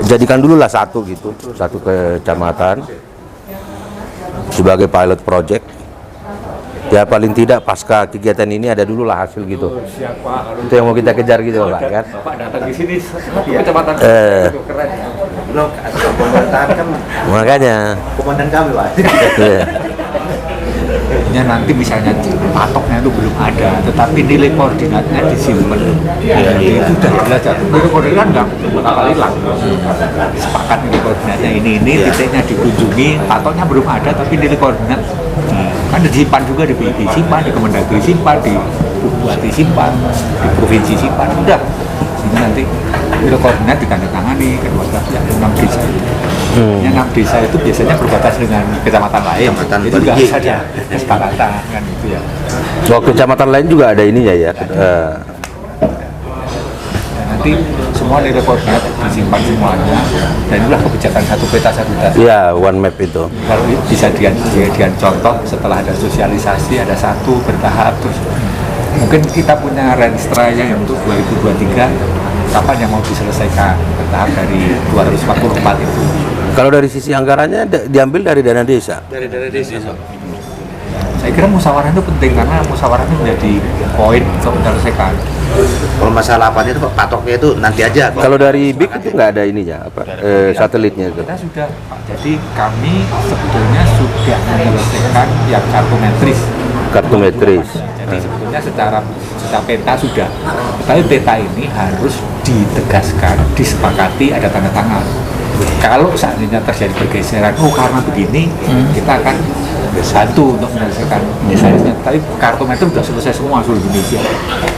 jadikan dulu lah satu gitu, satu kecamatan sebagai pilot project. Ya paling tidak pasca kegiatan ini ada dulu lah hasil gitu. Siapa? Itu yang mau kita kejar gitu Pak kan. Bapak datang di sini satu kecamatan itu keren. Belum pemerintahan kan Makanya. komandan kami Pak. Iya. Ya nanti misalnya patoknya itu belum ada, tetapi nilai koordinatnya disimpan. Itu udah jelas. Nilai koordinat nggak bakal hilang. Sepakat nilai koordinatnya ini titiknya dikunjungi, patoknya belum ada, tapi nilai koordinat kan disimpan juga di BID simpan, di Kemendagri simpan, di Bupati simpan, di Provinsi simpan. Udah, sehingga nanti nilai koordinat ditandatangani kedua belah pihak 6 desa itu. Yang 6 desa itu biasanya berbatas dengan kecamatan lain. Kecamatan itu juga bergig, ada kesepakatan kan itu ya. So, kecamatan lain juga ada ininya ya. Dan nanti semua nilai koordinat disimpan semuanya dan itulah kebijakan satu peta satu data. Iya, one map itu. Kalau bisa dijadikan contoh setelah ada sosialisasi, ada satu bertahap terus mungkin kita punya renstra yang untuk 2023 kapan yang mau diselesaikan bertahap dari 244 itu. Kalau dari sisi anggarannya diambil dari dana desa. Dari desa. Saya kira musyawarah itu penting karena musyawarah itu menjadi poin untuk menyelesaikan. Kalau masalah apanya itu Pak, patoknya itu nanti aja. Kalau dari BIK itu nggak ada ininya apa satelitnya itu. Kita sudah, Pak. Jadi kami sebetulnya sudah menyelesaikan yang kartometris. Kartometris. Jadi sebetulnya secara peta sudah, tapi peta ini harus ditegaskan, disepakati, ada tanda tangan. Kalau seandainya terjadi pergeseran, karena begini, kita akan satu untuk menyelesaikan misalnya. Tapi kartometer sudah selesai semua seluruh Indonesia.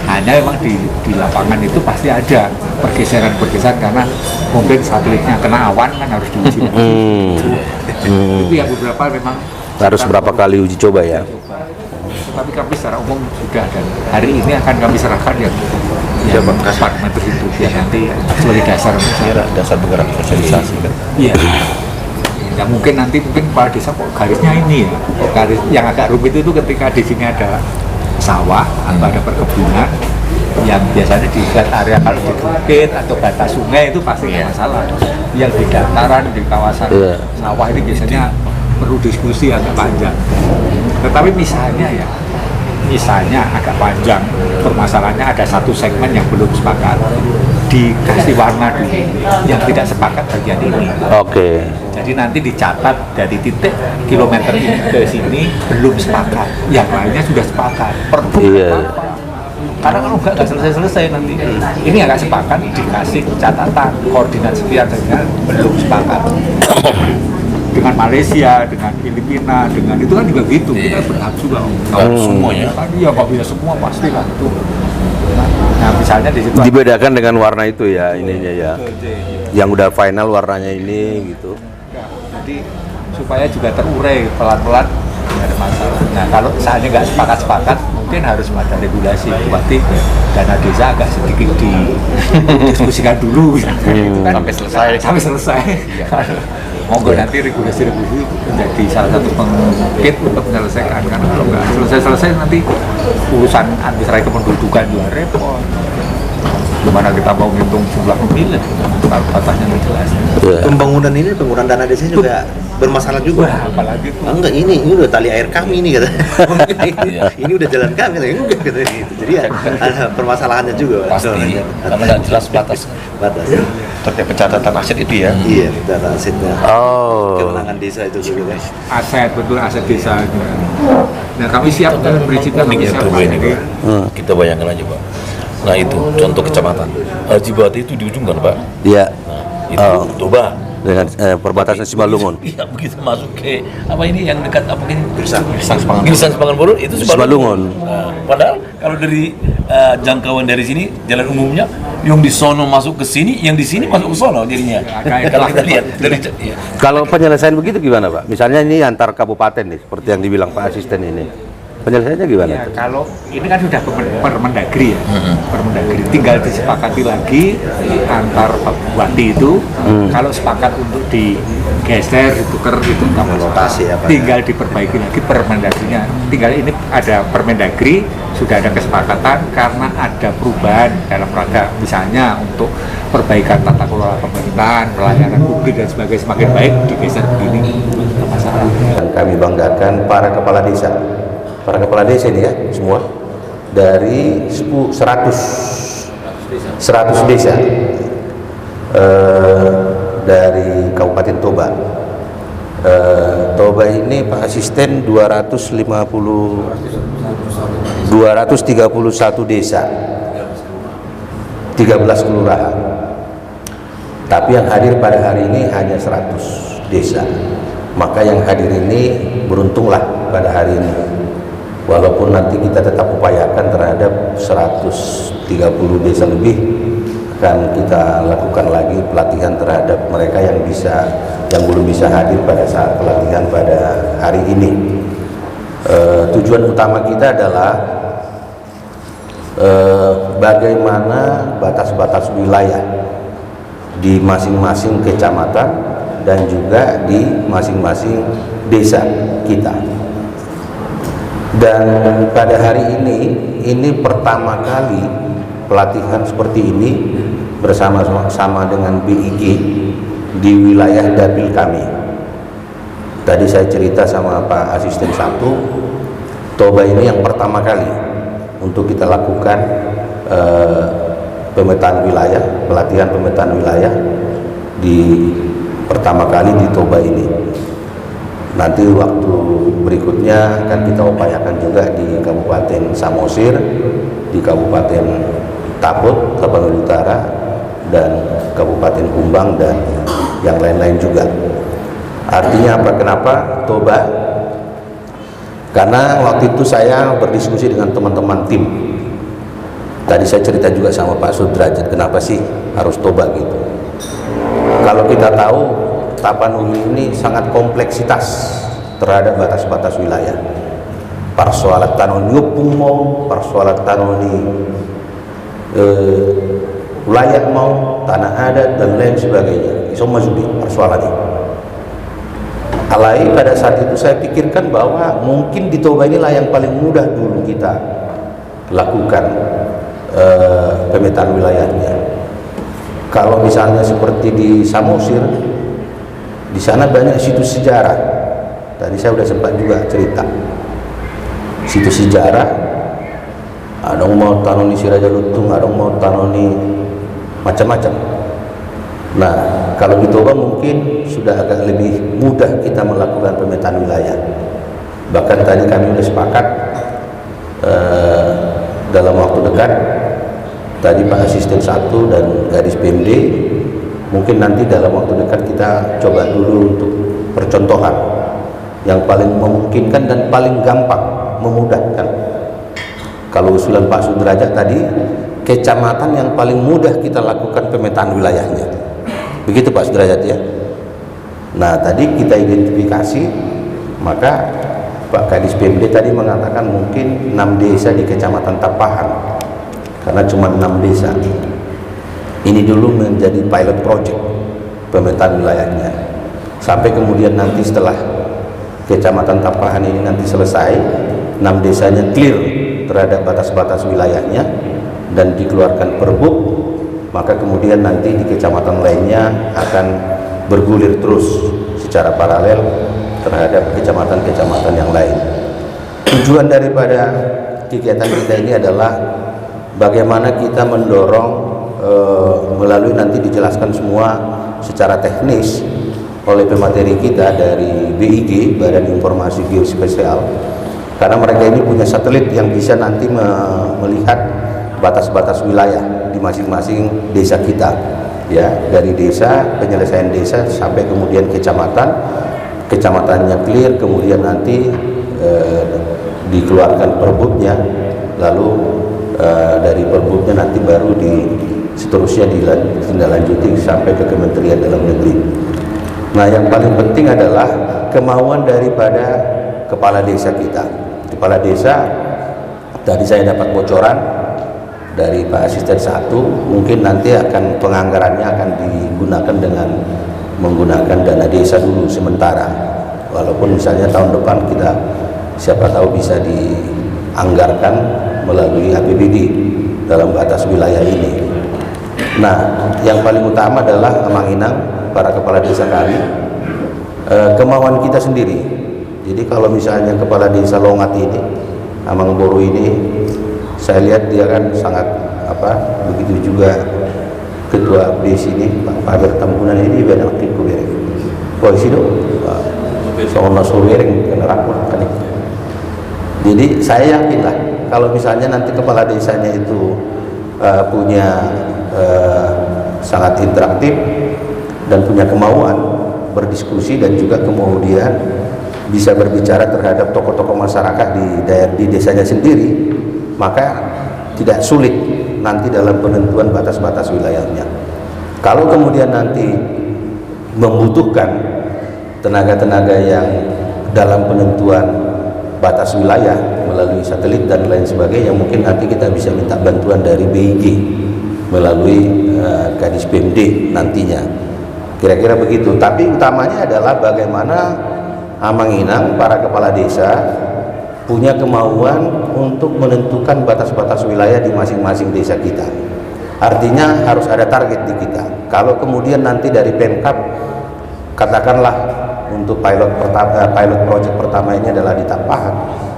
Hanya memang di lapangan itu pasti ada pergeseran karena mungkin satelitnya kena awan kan harus diuji. Itu yang beberapa memang Harus berapa kali uji coba ya? Tapi kami secara umum sudah dan hari ini akan kami serahkan yang parameter itu ya nanti sebagai dasar bergerak sosialisasi kan. Iya. Ya mungkin kepala desa kok garisnya ini ya. Kok garis yang agak rumit itu ketika di sini ada sawah atau ada perkebunan yang biasanya di flat area kalau di bukit atau batas sungai itu pasti nggak masalah. Yang di dataran di kawasan sawah ini biasanya perlu diskusi agak panjang. Tetapi misalnya agak panjang, permasalahannya ada satu segmen yang belum sepakat, dikasih warna dulu, yang tidak sepakat bagian ini. Oke. Jadi nanti dicatat dari titik kilometer ini ke sini belum sepakat, yang lainnya sudah sepakat. Karena kalau nggak selesai-selesai nanti. Ini agak sepakat, dikasih catatan, koordinat sekian saja belum sepakat. Dengan Malaysia, dengan Filipina, dengan itu kan juga gitu. Kita berhak juga. Semuanya. Iya, nggak bisa semua pasti lah itu. Nah, misalnya di situ Dibedakan dengan warna itu ya ininya ya. Yang udah final warnanya ini gitu. Jadi supaya juga terurai pelan-pelan nggak ada masalah. Nah, kalau saatnya nggak sepakat, mungkin harus ada regulasi. Berarti dana desa agak sedikit didiskusikan dulu. Gitu kan, sampai selesai. Monggo nanti regulasi menjadi salah satu pengungkit untuk menyelesaikan karena kalau nggak selesai nanti urusan administrasi kependudukan juga repot. Gimana kita mau ngitung jumlah pemilih kalau batasnya nggak jelas. Pembangunan dana desa juga bermasalah juga. Wah, apalagi tuh. Enggak, ini udah tali air kami ini kata. Ini udah jalan kami enggak kata gitu. Jadi ada permasalahannya juga. Pasti, karena nggak jelas batas. Terkait pencatatan aset itu ya. Iya, data asetnya. Kewenangan desa itu juga. Aset desa. Nah, kami siap dan prinsipnya kami siap. Kita bayangkan aja Pak. Nah itu contoh kecamatan. Jibati itu di ujung kan Pak? Iya. Nah itu Toba. Dengan perbatasan Simalungun. Iya begitu masuk ke apa ini yang dekat apa ini? Girsang Sepangan Boru itu Simalungun. Nah, padahal kalau dari jangkauan dari sini jalan umumnya yang di sono masuk ke sini, yang di sini masuk ke sono jadinya. Kalau kita lihat dari Kalau penyelesaian begitu gimana Pak? Misalnya ini antar kabupaten nih, seperti yang dibilang Pak Asisten ini. penyelesaiannya gimana? Ya, kalau ini kan sudah Permendagri ya, Permendagri tinggal disepakati lagi antar Pak Bupati itu. Kalau sepakat untuk digeser, ditukar itu nggak masalah. Lokasi ya, Pak. Tinggal diperbaiki lagi Permendagrinya. Tinggal ini ada Permendagri, sudah ada kesepakatan karena ada perubahan dalam rangka misalnya untuk perbaikan tata kelola pemerintahan, pelayanan publik dan sebagainya semakin baik digeser begini nggak masalah. Dan kami banggakan para kepala desa ini ya semua dari 100 desa dari Kabupaten Toba. Toba ini Pak Asisten 231 desa, 13 kelurahan. Tapi yang hadir pada hari ini hanya 100 desa. Maka yang hadir ini beruntunglah pada hari ini. Walaupun nanti kita tetap upayakan terhadap 130 desa lebih, akan kita lakukan lagi pelatihan terhadap mereka yang belum bisa hadir pada saat pelatihan pada hari ini. Tujuan utama kita adalah bagaimana batas-batas wilayah di masing-masing kecamatan dan juga di masing-masing desa kita. Dan pada hari ini pertama kali pelatihan seperti ini bersama-sama dengan BIG di wilayah dapil kami. Tadi saya cerita sama Pak Asisten 1, Toba ini yang pertama kali untuk kita lakukan pemetaan wilayah, pelatihan pemetaan wilayah di pertama kali di Toba ini. Nanti waktu berikutnya akan kita upayakan juga di Kabupaten Samosir, di Kabupaten Taput, Tapanuli Utara, dan Kabupaten Kumbang dan yang lain-lain juga. Artinya apa? Kenapa Toba? Karena waktu itu saya berdiskusi dengan teman-teman tim. Tadi saya cerita juga sama Pak Sudrajat, kenapa sih harus Toba gitu. Kalau kita tahu Tapanuli ini sangat kompleksitas terhadap batas-batas wilayah. Persoalan tanah nyupung mau, persoalan tanah wilayah mau, tanah adat dan lain sebagainya. Semua sudah persoalan ini. Alai pada saat itu saya pikirkan bahwa mungkin di Toba inilah yang paling mudah dulu kita lakukan pemetaan wilayahnya. Kalau misalnya seperti di Samosir, di sana banyak situs sejarah. Tadi saya sudah sempat juga cerita. Situs sejarah, ada yang mau tanoni Siraja Lutung, ada yang mau tanoni macam-macam. Nah, kalau di Toba mungkin sudah agak lebih mudah kita melakukan pemetaan wilayah. Bahkan tadi kami sudah sepakat dalam waktu dekat, tadi Pak Asisten 1 dan Gadis PMD, mungkin nanti dalam waktu dekat kita coba dulu untuk percontohan yang paling memungkinkan dan paling gampang, memudahkan. Kalau usulan Pak Sudrajat tadi, kecamatan yang paling mudah kita lakukan pemetaan wilayahnya. Begitu Pak Sudrajat ya. Nah, tadi kita identifikasi, maka Pak Kadis PMD tadi mengatakan mungkin 6 desa di Kecamatan Tapahan, karena cuma 6 desa. Ini dulu menjadi pilot project pemetaan wilayahnya. Sampai kemudian nanti setelah Kecamatan Tapahan ini nanti selesai, 6 desanya clear terhadap batas-batas wilayahnya dan dikeluarkan perbuk, maka kemudian nanti di kecamatan lainnya akan bergulir terus secara paralel terhadap kecamatan-kecamatan yang lain. Tujuan daripada kegiatan kita ini adalah bagaimana kita mendorong melalui nanti dijelaskan semua secara teknis oleh pemateri kita dari BIG, Badan Informasi Geospasial, karena mereka ini punya satelit yang bisa nanti melihat batas-batas wilayah di masing-masing desa kita, ya, dari desa, penyelesaian desa sampai kemudian kecamatan, kecamatannya clear, kemudian nanti dikeluarkan perbuknya, lalu dari perbuknya nanti baru seterusnya ditindaklanjuti sampai ke Kementerian Dalam Negeri. Nah, yang paling penting adalah kemauan daripada kepala desa kita. kepala desa tadi saya dapat bocoran dari Pak Asisten 1, mungkin nanti akan penganggarannya akan digunakan dengan menggunakan dana desa dulu sementara, walaupun misalnya tahun depan kita siapa tahu bisa dianggarkan melalui APBD dalam batas wilayah ini. Nah, yang paling utama adalah Amanginang, para kepala desa kami, kemauan kita sendiri. Jadi kalau misalnya kepala desa Longat ini, Amangboro ini, saya lihat dia kan sangat begitu juga ketua BES ini Pak Faber Tambunan ini benar aktif kubereng. Polisi dong, soalnya suwereng kena rakor kan. Jadi saya yakin lah kalau misalnya nanti kepala desanya itu punya sangat interaktif dan punya kemauan berdiskusi dan juga kemudian bisa berbicara terhadap tokoh-tokoh masyarakat di desanya sendiri, maka tidak sulit nanti dalam penentuan batas-batas wilayahnya. Kalau kemudian nanti membutuhkan tenaga-tenaga yang dalam penentuan batas wilayah melalui satelit dan lain sebagainya, mungkin nanti kita bisa minta bantuan dari BIG melalui Kadis PMD nantinya, kira-kira begitu. Tapi utamanya adalah bagaimana Amanginang, para kepala desa punya kemauan untuk menentukan batas-batas wilayah di masing-masing desa kita. Artinya harus ada target di kita. Kalau kemudian nanti dari Pemkab katakanlah untuk pilot project pertama ini adalah di Tampahan,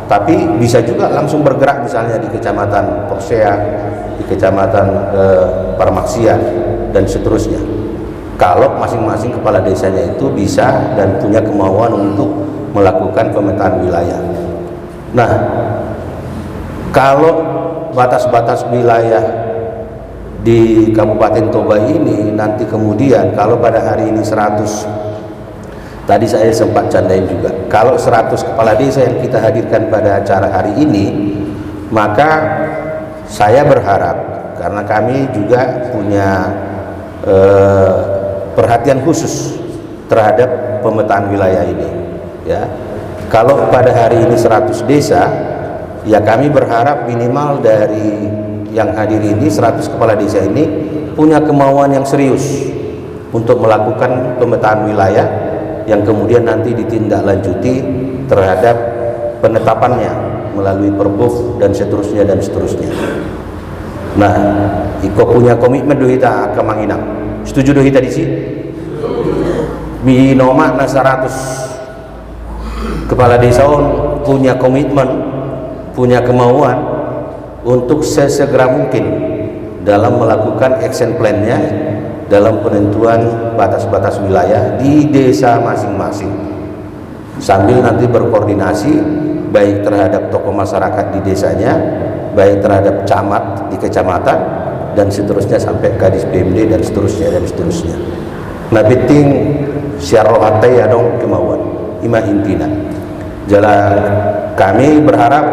tapi bisa juga langsung bergerak misalnya di Kecamatan Porsea, di Kecamatan Parmaksian dan seterusnya. Kalau masing-masing kepala desanya itu bisa dan punya kemauan untuk melakukan pemetaan wilayah. Nah, kalau batas-batas wilayah di Kabupaten Toba ini nanti kemudian kalau pada hari ini 100, tadi saya sempat candain juga, kalau 100 kepala desa yang kita hadirkan pada acara hari ini, maka saya berharap, karena kami juga punya perhatian khusus terhadap pemetaan wilayah ini, ya. Kalau pada hari ini 100 desa, ya kami berharap minimal dari yang hadir ini 100 kepala desa ini punya kemauan yang serius untuk melakukan pemetaan wilayah yang kemudian nanti ditindaklanjuti terhadap penetapannya melalui Perbuv dan seterusnya dan seterusnya. Nah, Iko punya komitmen dohita ke Manginang. Setuju dohita di sini? Minoma na 100 kepala desa punya komitmen, punya kemauan untuk sesegera mungkin dalam melakukan action plan-nya dalam penentuan batas-batas wilayah di desa masing-masing, sambil nanti berkoordinasi baik terhadap tokoh masyarakat di desanya, baik terhadap camat di kecamatan dan seterusnya sampai Kadis PMD dan seterusnya dan seterusnya. Nah, penting syarrohate ya dong kemauan imah intina. Jalan kami berharap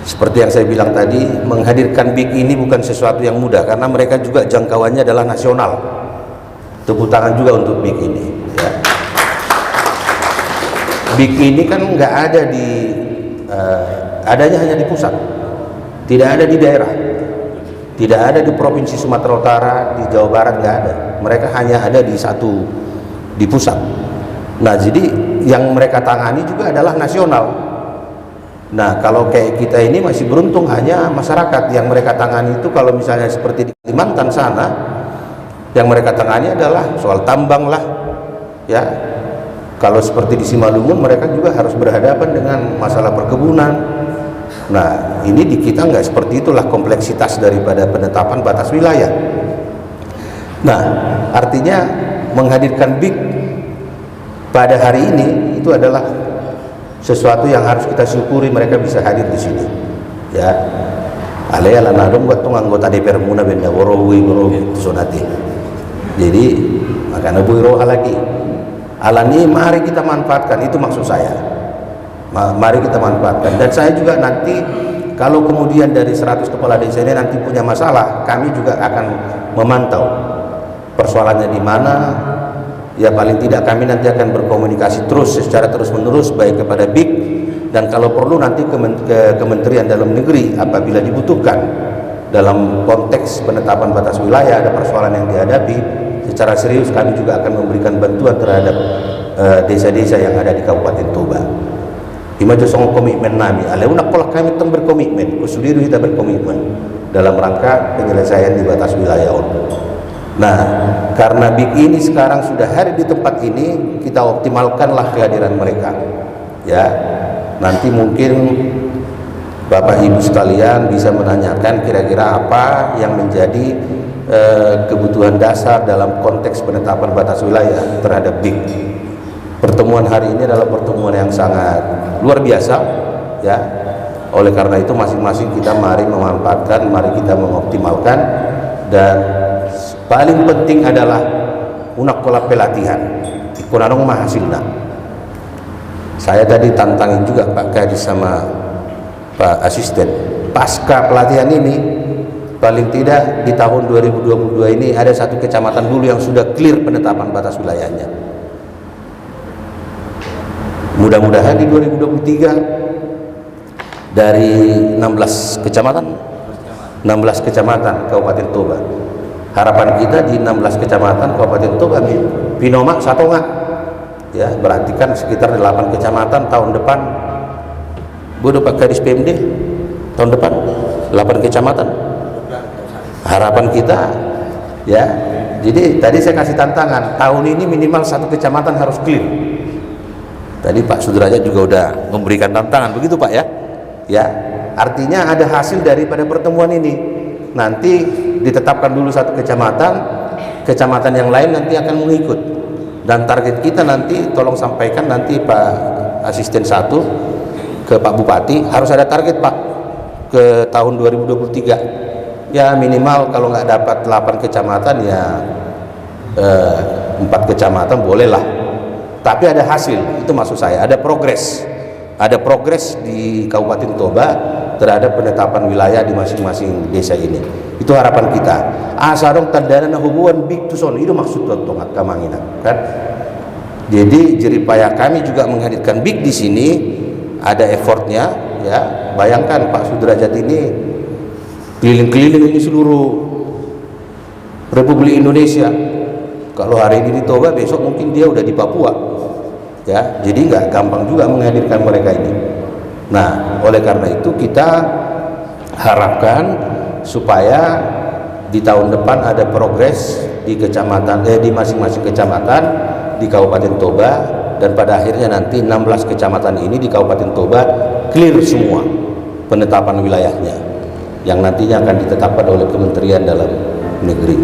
seperti yang saya bilang tadi, menghadirkan BIG ini bukan sesuatu yang mudah karena mereka juga jangkauannya adalah nasional. Tepuk tangan juga untuk BIG ini, ya. BIG ini kan nggak ada di adanya hanya di pusat, tidak ada di daerah, tidak ada di provinsi Sumatera Utara, di Jawa Barat nggak ada. Mereka hanya ada di pusat. Nah, jadi yang mereka tangani juga adalah nasional. Nah, kalau kayak kita ini masih beruntung hanya masyarakat yang mereka tangani itu. Kalau misalnya seperti di Kalimantan sana, yang mereka tangani adalah soal tambang lah, ya. Kalau seperti di Simalungun, mereka juga harus berhadapan dengan masalah perkebunan. Nah, ini di kita nggak seperti itulah kompleksitas daripada penetapan batas wilayah. Nah, artinya menghadirkan BIG pada hari ini itu adalah sesuatu yang harus kita syukuri, mereka bisa hadir di sini, ya. Alaya lanadom buat tong anggota DPR muna benda worowi sonati. Jadi makanya buiro lagi. Alani mari kita manfaatkan, itu maksud saya. Mari kita manfaatkan. Dan saya juga nanti kalau kemudian dari 100 kepala desa ini nanti punya masalah, kami juga akan memantau persoalannya di mana. Ya paling tidak kami nanti akan berkomunikasi terus secara terus-menerus baik kepada BIG dan kalau perlu nanti ke Kementerian Dalam Negeri apabila dibutuhkan dalam konteks penetapan batas wilayah ada persoalan yang dihadapi, secara serius kami juga akan memberikan bantuan terhadap desa-desa yang ada di Kabupaten Toba. Ima josong komitmen nami, ale unak kolak kami tem berkomitmen, kusudiru kita berkomitmen dalam rangka penyelesaian di batas wilayah. Nah, karena BIK ini sekarang sudah hadir di tempat ini, kita optimalkanlah kehadiran mereka. Ya, nanti mungkin Bapak Ibu sekalian bisa menanyakan kira-kira apa yang menjadi kebutuhan dasar dalam konteks penetapan batas wilayah terhadap BIK. Pertemuan hari ini adalah pertemuan yang sangat luar biasa, ya. Oleh karena itu masing-masing kita mari memanfaatkan, mari kita mengoptimalkan, dan paling penting adalah unak pola pelatihan ikunanong mahasilna. Saya tadi tantangin juga Pak Kadis sama Pak Asisten, pasca pelatihan ini paling tidak di tahun 2022 ini ada satu kecamatan dulu yang sudah clear penetapan batas wilayahnya. Mudah-mudahan di 2023 dari 16 kecamatan Kabupaten Toba, harapan kita di 16 kecamatan Kabupaten Toba Pinoma Satonga, ya, berarti kan sekitar 8 kecamatan tahun depan. Bodoh Pak Kadis PMD, tahun depan 8 kecamatan harapan kita, ya. Jadi tadi saya kasih tantangan, tahun ini minimal 1 kecamatan harus clear. Tadi Pak Sudrajat juga udah memberikan tantangan, begitu Pak, ya. Ya, artinya ada hasil daripada pertemuan ini. Nanti ditetapkan dulu 1 kecamatan, kecamatan yang lain nanti akan mengikut. Dan target kita nanti, tolong sampaikan nanti Pak Asisten 1 ke Pak Bupati, harus ada target Pak ke tahun 2023. Ya minimal kalau nggak dapat 8 kecamatan ya 4 kecamatan bolehlah. Tapi ada hasil, itu maksud saya, ada progres di Kabupaten Toba terhadap penetapan wilayah di masing-masing desa ini. Itu harapan kita. Asarong tandana hubungan big to son, itu maksud tongat kamangina, kan? Jadi jeripaya kami juga menghadirkan big di sini, ada effortnya, ya. Bayangkan Pak Sudrajat ini keliling-keliling ini seluruh Republik Indonesia. Kalau hari ini di Toba, besok mungkin dia udah di Papua. Ya, jadi nggak gampang juga menghadirkan mereka ini. Nah, oleh karena itu kita harapkan supaya di tahun depan ada progres di kecamatan, di masing-masing kecamatan di Kabupaten Toba, dan pada akhirnya nanti 16 kecamatan ini di Kabupaten Toba clear semua penetapan wilayahnya yang nantinya akan ditetapkan oleh Kementerian Dalam Negeri.